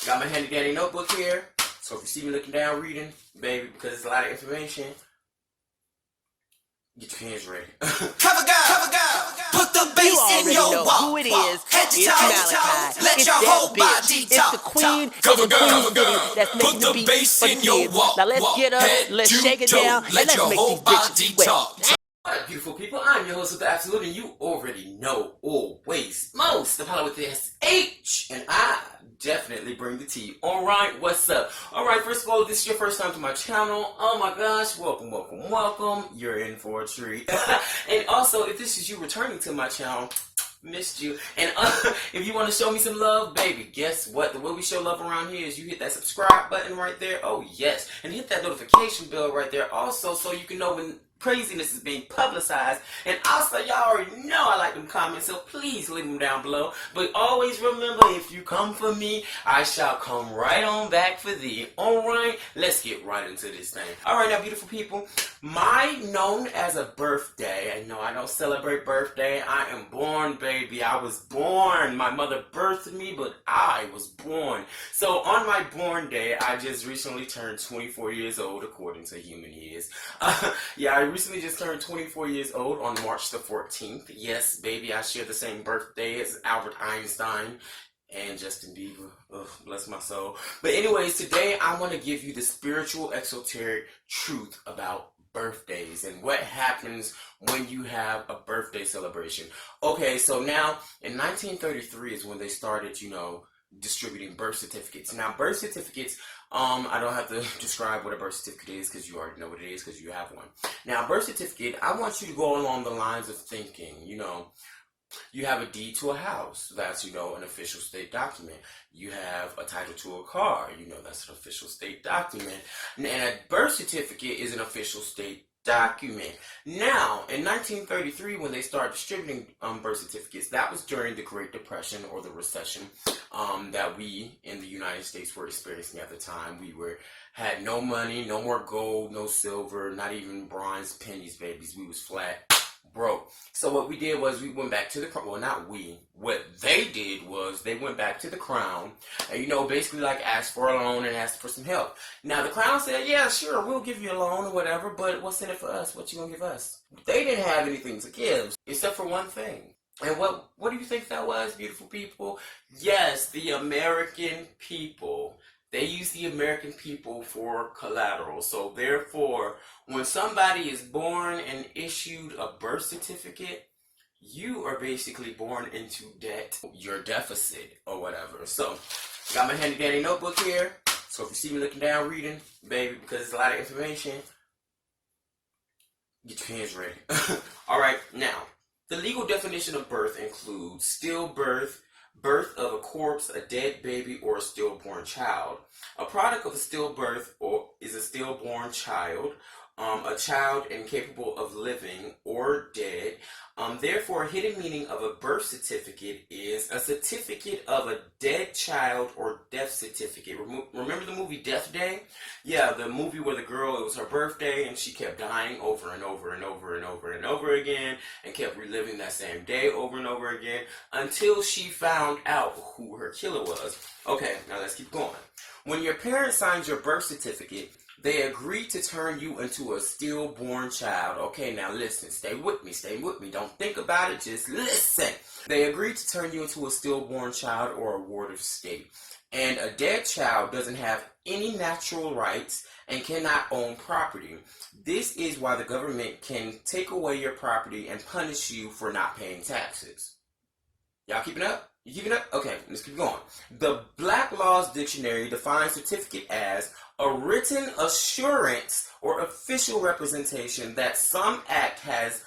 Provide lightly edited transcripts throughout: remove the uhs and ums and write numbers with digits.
Got my handy dandy notebook here. So if you see me looking down reading, baby, because it's a lot of information, get your hands ready. Cover girl, put the bass in your walk. Who it is? Head to It's toe, Malachi. let It's your that whole bitch. body It's talk. the queen. Cover It's the girl, queen that's making put the the beat bass for the in your kids. walk. Now let's get up, Head let's to shake it toe, down, and let let's your make whole these bitches body sweat. talk. Alright, beautiful people, I'm your host with the absolute, and you already know always most of Hollywood with the SH, and I definitely bring the tea. Alright, what's up? Alright, first of all, if this is your first time to my channel, oh my gosh, welcome. You're in for a treat. And also, if this is you returning to my channel, missed you. And if you want to show me some love, baby, guess what? The way we show love around here is you hit that subscribe button right there. Oh, yes. And hit that notification bell right there also so you can know when craziness is being publicized. And also, y'all already know I like them comments, so please leave them down below. But always remember, if you come for me, I shall come right on back for thee. Alright, let's get right into this thing. Alright, now, beautiful people, my known as a birthday, I know I don't celebrate birthday, I am born, baby. I was born. My mother birthed me, but I was born. So on my born day, I just recently turned 24 years old, according to human years. Yeah, I recently just turned 24 years old on March the 14th. Yes, baby, I share the same birthday as Albert Einstein and Justin Bieber. Ugh, bless my soul. But anyways, today I want to give you the spiritual, exoteric truth about birthdays and what happens when you have a birthday celebration. Okay, so now in 1933 is when they started, distributing birth certificates. Now, birth certificates, I don't have to describe what a birth certificate is because you already know what it is because you have one. Now, birth certificate, I want you to go along the lines of thinking, you have a deed to a house, that's, an official state document. You have a title to a car, that's an official state document. And a birth certificate is an official state document. Now, in 1933, when they started distributing birth certificates, that was during the Great Depression or the recession that we in the United States were experiencing at the time. We had no money, no more gold, no silver, not even bronze pennies, babies. We was flat broke. So what we did was we went back to the crown. Well, not we. What they did was they went back to the crown and, basically like asked for a loan and asked for some help. Now the crown said, yeah, sure, we'll give you a loan or whatever, but what's in it for us? What you gonna give us? They didn't have anything to give except for one thing. And what do you think that was, beautiful people? Yes, the American people. They use the American people for collateral. So therefore, when somebody is born and issued a birth certificate, you are basically born into debt, your deficit or whatever. So, got my handy dandy notebook here. So if you see me looking down reading, baby, because it's a lot of information, get your hands ready. Alright, now, the legal definition of birth includes stillbirth, birth of a corpse, a dead baby, or a stillborn child. A product of a stillbirth is a stillborn child, a child incapable of living or dead. Therefore, a hidden meaning of a birth certificate is a certificate of a dead child or death certificate. Remember the movie Death Day? Yeah, the movie where the girl, it was her birthday and she kept dying over and over and over and over and over again and kept reliving that same day over and over again until she found out who her killer was. Okay, now let's keep going. When your parents signed your birth certificate, they agreed to turn you into a stillborn child. Okay, now listen, stay with me. Don't think about it, just listen. They agreed to turn you into a stillborn child or a ward of state. And a dead child doesn't have any natural rights and cannot own property. This is why the government can take away your property and punish you for not paying taxes. Y'all keeping up? You keeping up? Okay, let's keep going. The Black Laws Dictionary defines certificate as a written assurance or official representation that some act has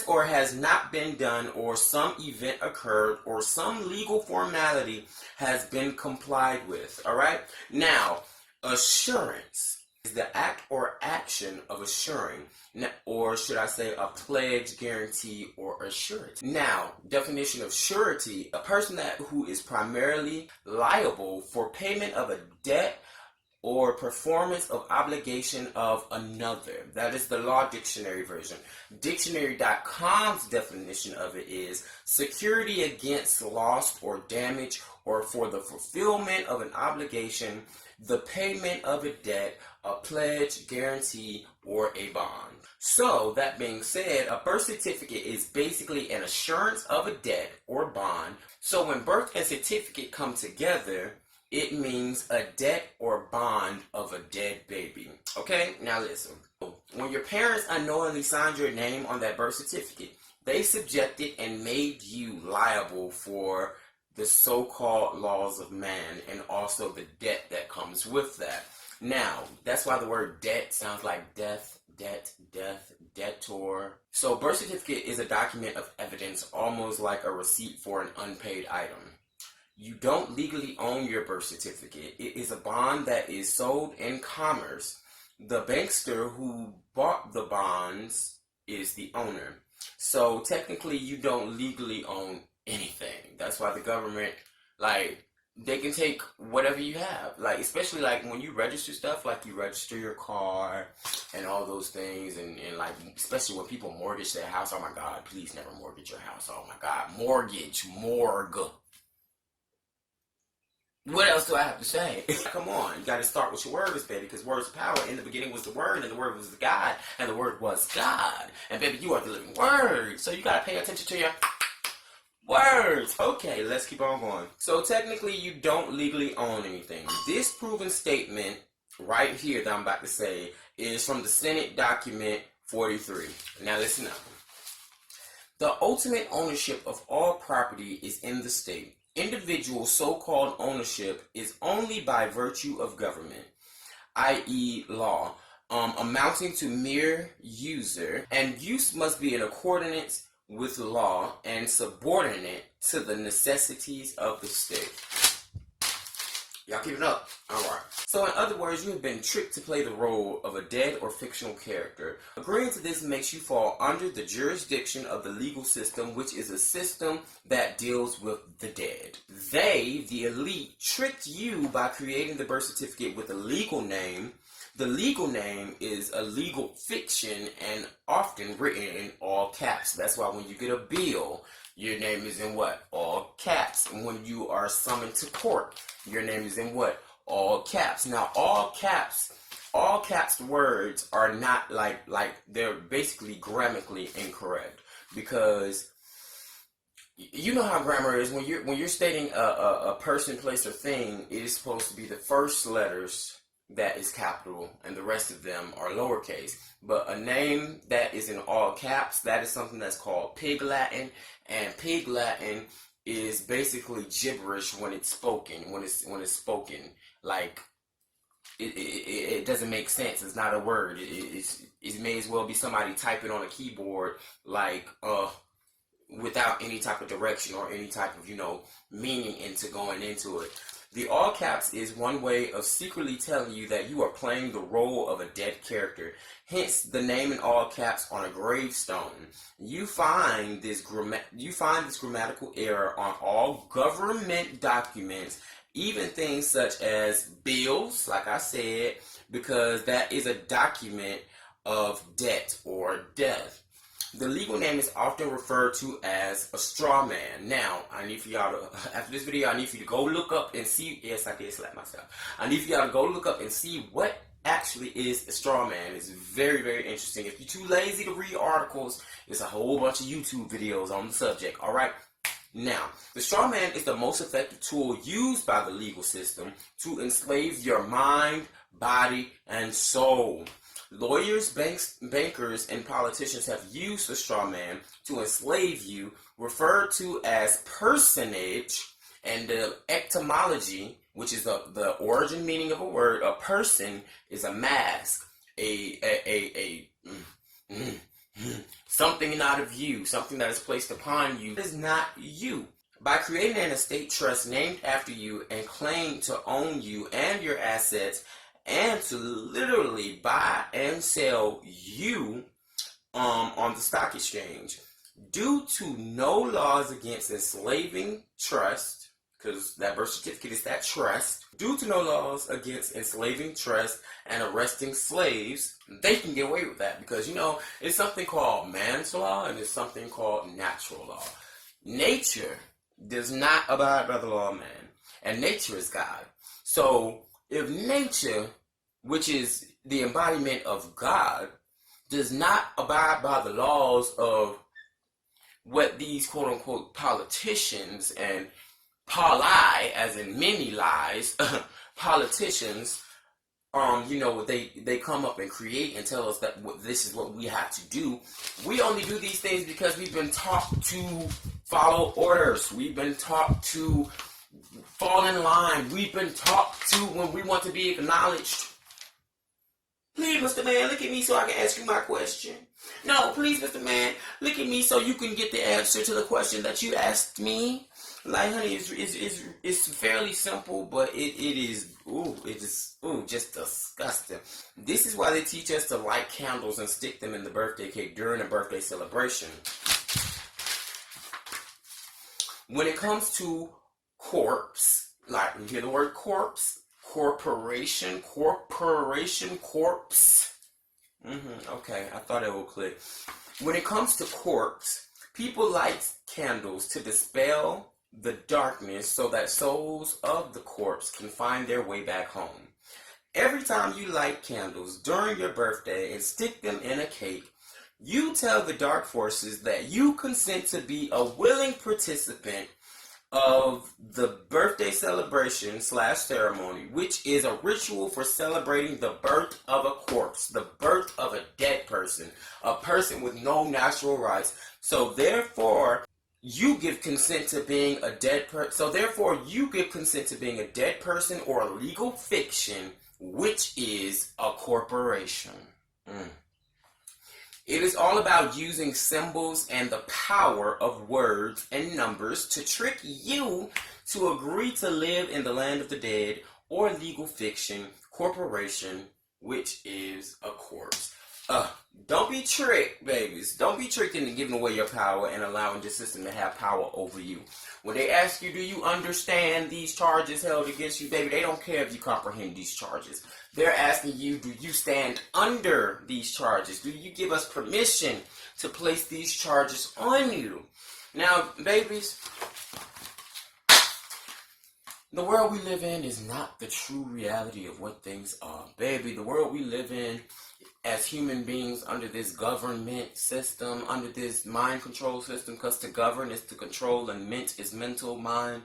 or has not been done, or some event occurred, or some legal formality has been complied with. Alright? Now, assurance is the act or action of assuring, or should I say a pledge, guarantee, or assurance. Now, definition of surety: a person who is primarily liable for payment of a debt or performance of obligation of another. That is the Law Dictionary version. Dictionary.com's definition of it is security against loss or damage, or for the fulfillment of an obligation, the payment of a debt, a pledge, guarantee, or a bond. So, that being said, a birth certificate is basically an assurance of a debt or bond. So when birth and certificate come together, it means a debt or bond of a dead baby. Okay, now listen. When your parents unknowingly signed your name on that birth certificate, they subjected and made you liable for the so-called laws of man and also the debt that comes with that. Now, that's why the word debt sounds like death, debtor. So birth certificate is a document of evidence, almost like a receipt for an unpaid item. You don't legally own your birth certificate. It is a bond that is sold in commerce. The bankster who bought the bonds is the owner. So technically you don't legally own anything. That's why the government, they can take whatever you have. Especially when you register stuff, you register your car and all those things, and especially when people mortgage their house. Oh my God, please never mortgage your house. Oh my God, morgue. What else do I have to say? Come on, you got to start with your words, baby, because words are power. In the beginning was the Word, and the Word was God, and the Word was God. And baby, you are the living Word, so you got to pay attention to your words. Okay, let's keep on going. So technically, you don't legally own anything. This proven statement right here that I'm about to say is from the Senate document 43. Now listen up. The ultimate ownership of all property is in the state. Individual so-called ownership is only by virtue of government, i.e. law, amounting to mere user, and use must be in accordance with law and subordinate to the necessities of the state. Y'all keep it up? Alright. So in other words, you have been tricked to play the role of a dead or fictional character. Agreeing to this makes you fall under the jurisdiction of the legal system, which is a system that deals with the dead. They, the elite, tricked you by creating the birth certificate with a legal name. The legal name is a legal fiction and often written in all caps. That's why when you get a bill, your name is in what? All caps. And when you are summoned to court, your name is in what? All caps. Now, all caps words are not they're basically grammatically incorrect, because you know how grammar is. When you're stating a person, place, or thing, it is supposed to be the first letters that is capital and the rest of them are lowercase. But a name that is in all caps, that is something that's called Pig Latin, and Pig Latin is basically gibberish when it's spoken. When it's spoken, it doesn't make sense. It's not a word. It may as well be somebody typing on a keyboard without any type of direction or any type of meaning into going into it. The all caps is one way of secretly telling you that you are playing the role of a dead character. Hence, the name in all caps on a gravestone. You find this grammatical error on all government documents, even things such as bills, like I said, because that is a document of debt or death. The legal name is often referred to as a straw man. Now, I need for y'all to, after this video, I need for you to go look up and see, yes, I did slap myself. I need for y'all to go look up and see what actually is a straw man. It's very, very interesting. If you're too lazy to read articles, there's a whole bunch of YouTube videos on the subject, all right? Now, the straw man is the most effective tool used by the legal system to enslave your mind, body, and soul. Lawyers, bankers, and politicians have used the straw man to enslave you, referred to as personage, and the etymology, which is the origin meaning of a word. A person is a mask, something not of you, something that is placed upon you. It is not you. By creating an estate trust named after you and claim to own you and your assets, and to literally buy and sell you on the stock exchange. Due to no laws against enslaving trust, because that birth certificate is that trust. Due to no laws against enslaving trust and arresting slaves, they can get away with that because, it's something called man's law and it's something called natural law. Nature does not abide by the law of man, and nature is God. So if nature, which is the embodiment of God, does not abide by the laws of what these quote-unquote politicians and poli, as in many lies, politicians, they come up and create and tell us that this is what we have to do. We only do these things because we've been taught to follow orders. We've been taught to fall in line. We've been taught to, when we want to be acknowledged, please, Mr. Man, look at me so I can ask you my question. No, please, Mr. Man, look at me so you can get the answer to the question that you asked me. Like, honey, it's fairly simple, but it is just disgusting. This is why they teach us to light candles and stick them in the birthday cake during a birthday celebration. When it comes to corpse, like, you hear the word corpse? Corporation, corpse. Okay, I thought it would click. When it comes to corpse, people light candles to dispel the darkness so that souls of the corpse can find their way back home. Every time you light candles during your birthday and stick them in a cake, you tell the dark forces that you consent to be a willing participant of the birthday celebration / ceremony, which is a ritual for celebrating the birth of a corpse, the birth of a dead person, a person with no natural rights. So therefore, you give consent to being a dead person. Or a legal fiction, which is a corporation. It is all about using symbols and the power of words and numbers to trick you to agree to live in the land of the dead, or legal fiction, corporation, which is a corpse. Don't be tricked, babies. Don't be tricked into giving away your power and allowing the system to have power over you. When they ask you, do you understand these charges held against you, baby, they don't care if you comprehend these charges. They're asking you, do you stand under these charges? Do you give us permission to place these charges on you? Now, babies, the world we live in is not the true reality of what things are. Baby, the world we live in as human beings under this government system, under this mind control system, because to govern is to control and mint is mental, mind.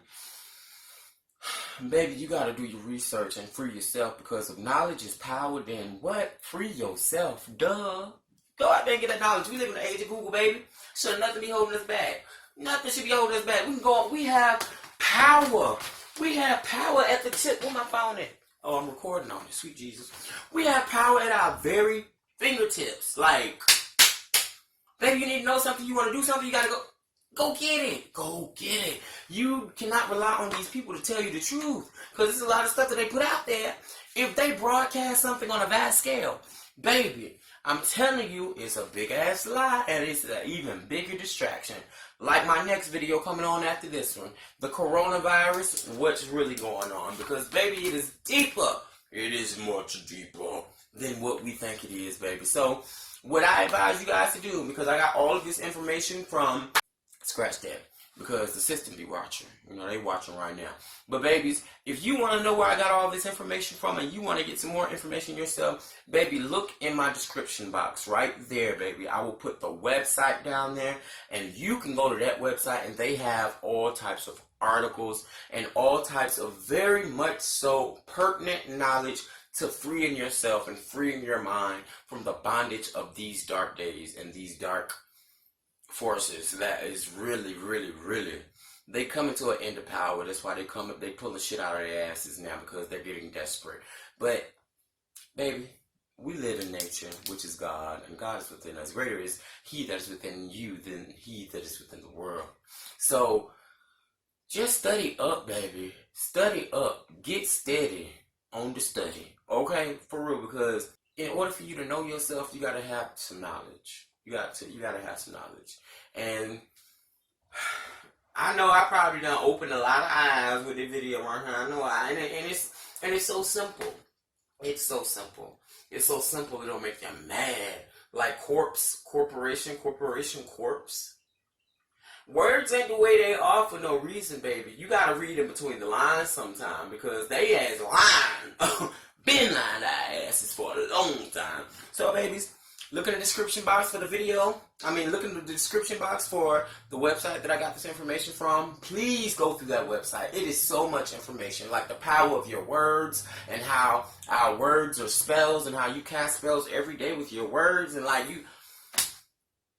Baby, you gotta do your research and free yourself, because if knowledge is power, then what? Free yourself, duh. Go out there and get that knowledge. We live in the age of Google, baby. Should nothing be holding us back. Nothing should be holding us back. We can go on. We have power. We have power at the tip. Where my phone at? Oh, I'm recording on it. Sweet Jesus. We have power at our very fingertips. Like, baby, you need to know something. You want to do something, you gotta go get it. Go get it. You cannot rely on these people to tell you the truth, because there's a lot of stuff that they put out there. If they broadcast something on a vast scale, baby, I'm telling you, it's a big ass lie, and it's an even bigger distraction. Like my next video coming on after this one, the coronavirus, what's really going on? Because, baby, it is deeper. It is much deeper than what we think it is, baby. So, what I advise you guys to do, because I got all of this information from, scratch that, because the system be watching. They watching right now. But, babies, if you want to know where I got all this information from and you want to get some more information yourself, baby, look in my description box right there, baby. I will put the website down there, and you can go to that website, and they have all types of articles and all types of very much so pertinent knowledge to freeing yourself and freeing your mind from the bondage of these dark days and these dark forces. That is really, really, really, they come into an end of power. That's why they pull the shit out of their asses now, because they're getting desperate. But, baby, we live in nature, which is God, and God is within us. Greater is He that is within you than he that is within the world. So, just study up, baby. Study up. Get steady on the study. Okay? For real, because in order for you to know yourself, you gotta have some knowledge. You gotta have some knowledge. And I know I probably done opened a lot of eyes with the video right here. I know and it's so simple. It's so simple. It's so simple it don't make you mad. Like corporation, corpse. Words ain't the way they are for no reason, baby. You gotta read in between the lines sometime because they ass lying. Been lying to our asses for a long time. So, babies, look in the description box for the video. Look in the description box for the website that I got this information from. Please go through that website. It is so much information, like the power of your words and how our words are spells and how you cast spells every day with your words and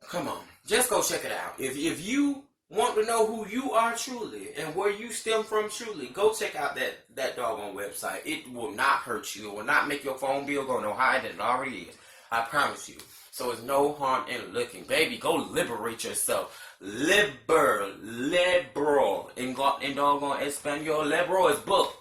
come on, just go check it out. If you want to know who you are truly and where you stem from truly, go check out that doggone website. It will not hurt you. It will not make your phone bill go no higher than it already is. I promise you. So it's no harm in looking. Baby, go liberate yourself. Liberal. In doggone Espanol, liberal is book.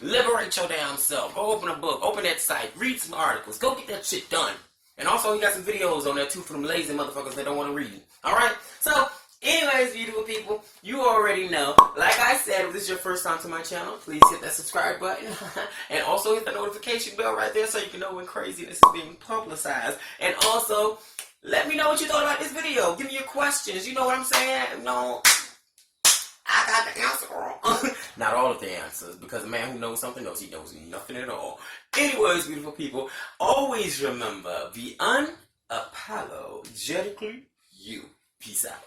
Liberate your damn self. Go open a book. Open that site. Read some articles. Go get that shit done. And also, he got some videos on there, too, for them lazy motherfuckers that don't want to read. Alright? So, anyways, beautiful people, you already know. Like I said, if this is your first time to my channel, please hit that subscribe button. And also hit the notification bell right there so you can know when craziness is being publicized. And also, let me know what you thought about this video. Give me your questions. You know what I'm saying? No, I got the answer, girl. Not all of the answers, because a man who knows something knows he knows nothing at all. Anyways, beautiful people, always remember, be unapologetically you. Peace out.